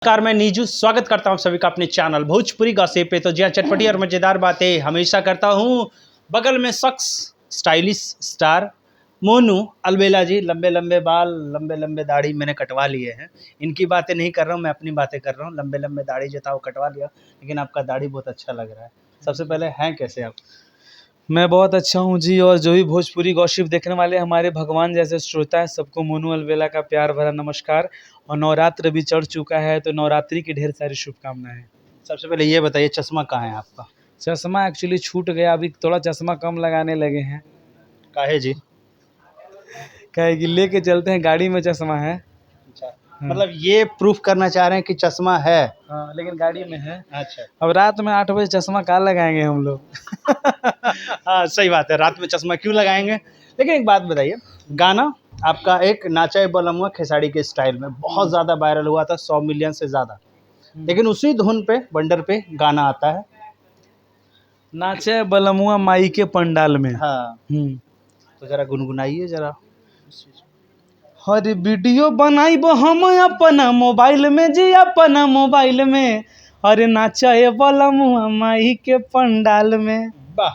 नमस्कार, मैं नीजू स्वागत करता हूं सभी का अपने चैनल भोजपुरी गॉसिप पे। तो जहाँ चटपटी और मज़ेदार बातें हमेशा करता हूं। बगल में शख्स स्टाइलिश स्टार मोनू अलबेला जी, लंबे लंबे बाल, लंबे लंबे दाढ़ी मैंने कटवा लिए हैं। इनकी बातें नहीं कर रहा हूं, मैं अपनी बातें कर रहा हूं। लंबे लंबे दाढ़ी जो था वो कटवा लिया, लेकिन आपका दाढ़ी बहुत अच्छा लग रहा है। सबसे पहले हैं कैसे आप? मैं बहुत अच्छा हूँ जी। और जो भी भोजपुरी गॉसिप देखने वाले हमारे भगवान जैसे श्रोता है, सबको मोनू अलबेला का प्यार भरा नमस्कार। और नवरात्र भी चढ़ चुका है, तो नवरात्रि की ढेर सारी शुभकामनाएं। सबसे पहले ये बताइए, चश्मा कहाँ है आपका? चश्मा एक्चुअली छूट गया, अभी थोड़ा चश्मा कम लगाने लगे हैं। काहे जी? कहे कि लेके चलते हैं, गाड़ी में चश्मा है। अच्छा, मतलब ये प्रूफ करना चाह रहे हैं कि चश्मा है? हाँ, लेकिन गाड़ी में है। अच्छा। अब रात में 8 बजे चश्मा कहाँ लगाएंगे हम लोग। हाँ, सही बात है, रात में चश्मा क्यों लगाएंगे। लेकिन एक बात बताइए, गाना आपका एक नाचा बलमुआ खेसारी के स्टाइल में बहुत ज़्यादा वायरल हुआ था, 100 मिलियन से ज़्यादा। लेकिन उसी धुन पे बंडर पे गाना आता है, नाचे बलमुआ माई के पंडाल में। हाँ, तो ज़रा गुनगुनाइए ज़रा। हर वीडियो बनाइब हम अपना मोबाइल में जी, अपना मोबाइल में। अरे नाचा बलमुआ माई के पंडाल में। वाह,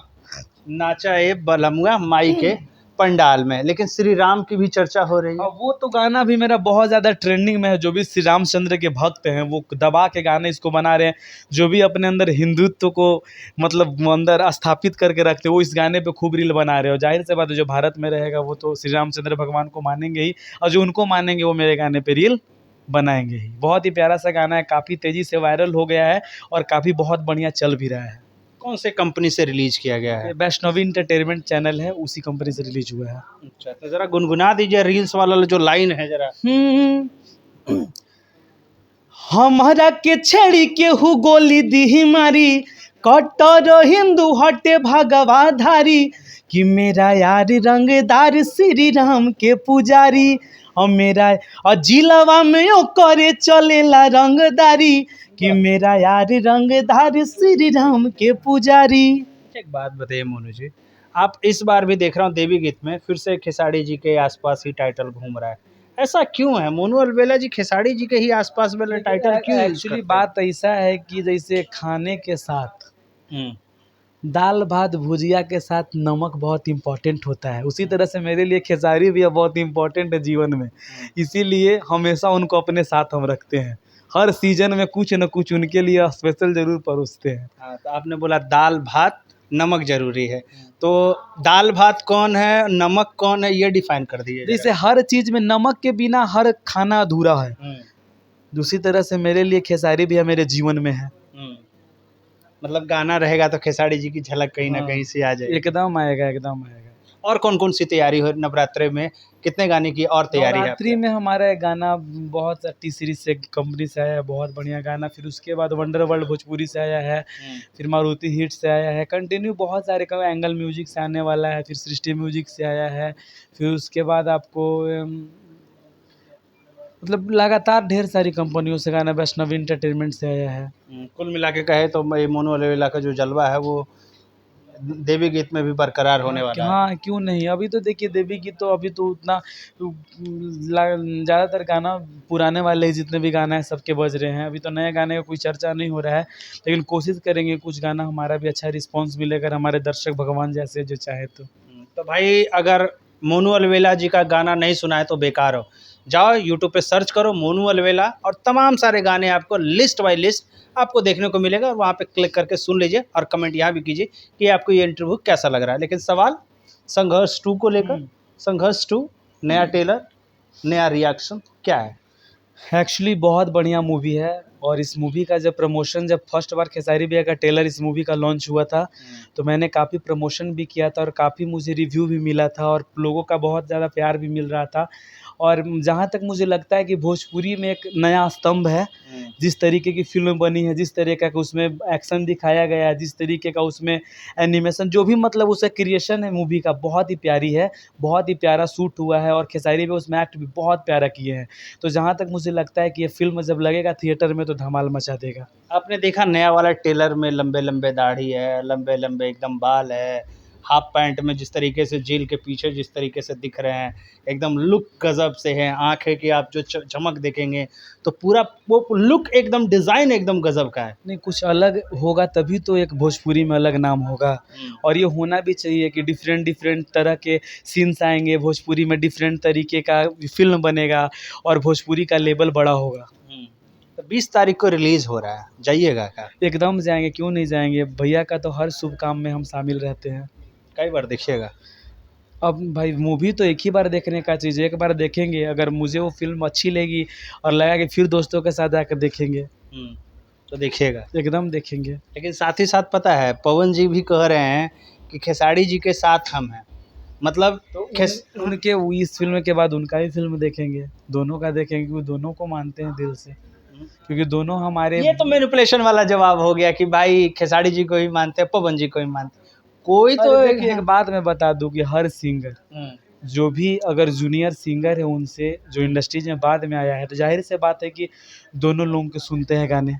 नाचा है बलमुआ माई के पंडाल में। लेकिन श्री राम की भी चर्चा हो रही है। वो तो गाना भी मेरा बहुत ज़्यादा ट्रेंडिंग में है। जो भी श्री रामचंद्र के भक्त हैं वो दबा के गाने इसको बना रहे हैं। जो भी अपने अंदर हिंदुत्व को मतलब अंदर स्थापित करके रखते हैं, वो इस गाने पे खूब रील बना रहे हो। जाहिर सी बात है, जो भारत में रहेगा वो तो श्री रामचंद्र भगवान को मानेंगे ही, और जो उनको मानेंगे वो मेरे गाने पे रील बनाएंगे ही। बहुत ही प्यारा सा गाना है, काफ़ी तेज़ी से वायरल हो गया है और काफ़ी बहुत बढ़िया चल भी रहा है। कौन से कंपनी से रिलीज किया गया है? वैष्णवी इंटरटेनमेंट चैनल है, उसी कंपनी से रिलीज हुआ है। अच्छा, तो ज़रा गुनगुना दीजिए रील्स वाला जो लाइन है ज़रा। हमारा के छेड़ी के हु गोली दी मारी, कट्टर हिंदू हटे भगवाधारी। कि मेरा यार रंगदार श्री राम के पुजारी, और मेरा और जिलावा में यो करे चलेला रंगदारी। कि मेरा यार रंगदार श्री राम के पुजारी। एक बात बताइए मोनू जी, आप इस बार भी देख रहा हूँ देवी गीत में फिर से खेसारी जी के आसपास ही टाइटल घूम रहा है, ऐसा क्यों है? मोनू अलबेला जी खेसारी जी के ही आसपास वाला टाइटल क्यों यूज एक्चुअली करते हैं? बात ऐसा है कि जैसे खाने के साथ हम्म, दाल भात भुजिया के साथ नमक बहुत इम्पोर्टेंट होता है, उसी तरह से मेरे लिए खेसारी भी बहुत इम्पोर्टेंट है जीवन में। इसीलिए हमेशा उनको अपने साथ हम रखते हैं। हर सीजन में कुछ न कुछ उनके लिए स्पेशल ज़रूर परोसते हैं। हाँ, तो आपने बोला दाल भात नमक जरूरी है, तो दाल भात कौन है, नमक कौन है, ये डिफाइन कर दीजिए जैसे जरा। हर चीज़ में नमक के बिना हर खाना अधूरा है, दूसरी तरह से मेरे लिए खेसारी भी मेरे जीवन में है। मतलब गाना रहेगा तो खेसारी जी की झलक कहीं ना कहीं से आ जाएगी। एकदम आएगा, एकदम आएगा। और कौन कौन सी तैयारी हो नवरात्रे में? कितने गाने की और तैयारी है नवरात्रि आपकी? में हमारा एक गाना बहुत टी सीरीज से कंपनी से आया है, बहुत बढ़िया गाना। फिर उसके बाद वंडर वर्ल्ड भोजपुरी से आया है, फिर मारुति हिट से आया है, कंटिन्यू बहुत सारे एंगल म्यूजिक से आने वाला है, फिर सृष्टि म्यूजिक से आया है। फिर उसके बाद आपको मतलब लगातार ढेर सारी कंपनियों से गाना, वैष्णवी इंटरटेनमेंट से आया है। कुल मिला के कहे तो ये मोनू अलबेला का जो जलवा है वो देवी गीत में भी बरकरार होने वाला है। हाँ, क्यों नहीं। अभी तो देखिए देवी की तो अभी तो उतना ज़्यादातर गाना पुराने वाले ही जितने भी गाना है सबके बज रहे हैं। अभी तो नए गाने का कोई चर्चा नहीं हो रहा है, लेकिन कोशिश करेंगे कुछ गाना हमारा भी अच्छा रिस्पॉन्स मिलेगा, हमारे दर्शक भगवान जैसे जो चाहे तो भाई, अगर मोनू अलबेला जी का गाना नहीं सुना है तो बेकार हो। जाओ यूट्यूब पे सर्च करो मोनू अलबेला, और तमाम सारे गाने आपको लिस्ट बाय लिस्ट आपको देखने को मिलेगा, और वहाँ पे क्लिक करके सुन लीजिए और कमेंट यहाँ भी कीजिए कि आपको ये इंटरव्यू कैसा लग रहा है। लेकिन सवाल संघर्ष 2 को लेकर, संघर्ष 2 नया टेलर, नया रिएक्शन क्या है? एक्चुअली बहुत बढ़िया मूवी है। और इस मूवी का जब प्रमोशन, जब फर्स्ट बार खेसारी भैया का ट्रेलर इस मूवी का लॉन्च हुआ था, तो मैंने काफ़ी प्रमोशन भी किया था और काफ़ी मुझे रिव्यू भी मिला था और लोगों का बहुत ज़्यादा प्यार भी मिल रहा था। और जहाँ तक मुझे लगता है कि भोजपुरी में एक नया स्तंभ है। जिस तरीके की फ़िल्म बनी है, जिस तरीके का उसमें एक्शन दिखाया गया है, जिस तरीके का उसमें एनिमेशन, जो भी मतलब उसका क्रिएशन है मूवी का, बहुत ही प्यारी है, बहुत ही प्यारा शूट हुआ है और खेसारी भी उसमें एक्ट भी बहुत प्यारा किए हैं। तो जहाँ तक मुझे लगता है कि ये फ़िल्म जब लगेगा थिएटर में तो धमाल मचा देगा। आपने देखा नया वाला टेलर में लंबे लंबे दाढ़ी है, लंबे लंबे एकदम बाल है, हाफ पैंट में जिस तरीके से जेल के पीछे जिस तरीके से दिख रहे हैं, एकदम लुक गजब से है। आंखें की आप जो चमक देखेंगे तो पूरा वो लुक एकदम डिज़ाइन एकदम गजब का है। नहीं, कुछ अलग होगा तभी तो एक भोजपुरी में अलग नाम होगा। और ये होना भी चाहिए कि डिफरेंट डिफरेंट तरह के सीन्स आएंगे भोजपुरी में, डिफरेंट तरीके का फिल्म बनेगा और भोजपुरी का लेवल बड़ा होगा। तो 20 तारीख को रिलीज़ हो रहा है, जाइएगा क्या? एकदम जाएंगे, क्यों नहीं जाएंगे। भैया का तो हर शुभ काम में हम शामिल रहते हैं। कई बार देखिएगा? अब भाई मूवी तो एक ही बार देखने का चीज़ है, एक बार देखेंगे, अगर मुझे वो फिल्म अच्छी लगी और लगा कि फिर दोस्तों के साथ जाकर देखेंगे। तो देखिएगा, एकदम देखेंगे। लेकिन साथ ही साथ पता है पवन जी भी कह रहे हैं कि खेसारी जी के साथ हम हैं, मतलब तो उनके इस फिल्म के बाद उनका ही फिल्म देखेंगे, दोनों का देखेंगे, क्योंकि दोनों को मानते हैं दिल से, क्योंकि दोनों हमारे। ये तो मैनिपुलेशन वाला जवाब हो गया कि भाई खेसारी जी को ही मानते हैं, पवन जी को ही मानते हैं। कोई तो एक बात मैं बता दूं कि हर सिंगर जो भी अगर जूनियर सिंगर है उनसे जो इंडस्ट्रीज में बाद में आया है, तो जाहिर से बात है कि दोनों लोगों के सुनते हैं गाने,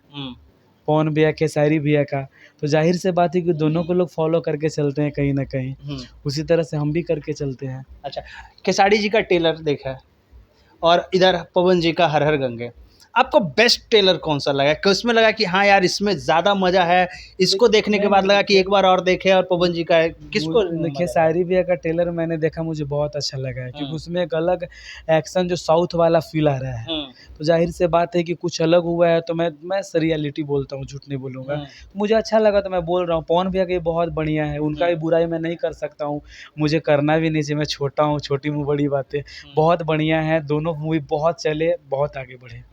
पवन भैया खेसारी भैया का, तो जाहिर से बात है कि दोनों को लोग फॉलो करके चलते हैं कहीं ना कहीं। उसी तरह से हम भी करके चलते हैं। अच्छा, खेसारी जी का टेलर देखा है और इधर पवन जी का हर हर गंगे, आपको बेस्ट टेलर कौन सा लगा कि उसमें लगा कि हाँ यार इसमें ज़्यादा मज़ा है, इसको देखने के बाद लगा कि एक बार और देखे, और पवन जी का किसको? खेसारी भैया का टेलर मैंने देखा, मुझे बहुत अच्छा लगा है, क्योंकि उसमें एक अलग एक्शन जो साउथ वाला फील आ रहा है। तो जाहिर से बात है कि कुछ अलग हुआ है, तो मैं रियलिटी बोलता हूँ, झूठ नहीं बोलूँगा। मुझे अच्छा लगा तो मैं बोल रहा हूँ। पवन भैया का बहुत बढ़िया है, उनका भी बुराई मैं नहीं कर सकता हूँ, मुझे करना भी नहीं चाहिए, मैं छोटा हूँ, छोटी मुँह बड़ी बातें। बहुत बढ़िया है, दोनों मूवी बहुत चले, बहुत आगे बढ़े।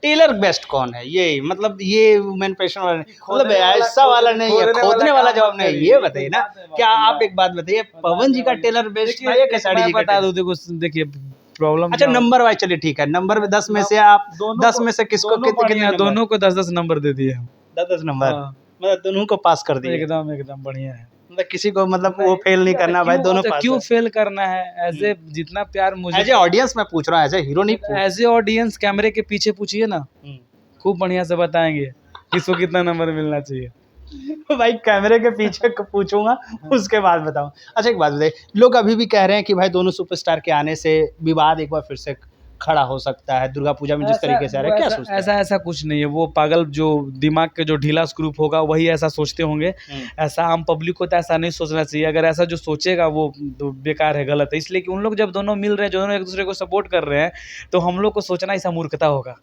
टेलर बेस्ट कौन है? ये मतलब ये मैनिपुलेशन वाला नहीं, मतलब ऐसा वाला नहीं है, खोदने वाला जवाब नहीं, ये बताइए ना। क्या आप एक बात बताइए, पवन जी का टेलर बेस्ट है या खेसारी जी का? बता दूं, देखो देखिए प्रॉब्लम। अच्छा नंबर वाइज चलिए ठीक है, नंबर में 10 में से आप 10 में से किसको कितने? दोनों को 10-10 नंबर दे दिए हम। 10-10 नंबर, मतलब दोनों को पास कर दिए। एकदम एकदम बढ़िया है, मतलब किसी को मतलब वो फेल नहीं करना भाई, दोनों पास। क्यों फेल करना है? एज ए जितना प्यार मुझे, एज ए ऑडियंस मैं पूछ रहा हूँ, एज ए हीरो नहीं। एज ए ऑडियंस कैमरे के पीछे पूछिए ना, खूब बढ़िया से बताएंगे किसको कितना नंबर मिलना चाहिए। भाई कैमरे के पीछे पूछूंगा उसके बाद बताऊं। अच्छा एक बात बताइए, लोग अभी भी कह रहे हैं कि भाई दोनों सुपरस्टार के आने से विवाद एक बार फिर से खड़ा हो सकता है, दुर्गा पूजा में जिस तरीके से आ रहा है, क्या सोचते हैं? ऐसा कुछ नहीं है, वो पागल जो दिमाग के जो ढीला स्क्रू होगा वही ऐसा सोचते होंगे। ऐसा आम पब्लिक को तो ऐसा नहीं सोचना चाहिए, अगर ऐसा जो सोचेगा वो तो बेकार है, गलत है। इसलिए कि उन लोग जब दोनों मिल रहे हैं, दोनों एक दूसरे को सपोर्ट कर रहे हैं, तो हम लोग को सोचना ऐसा मूर्खता होगा।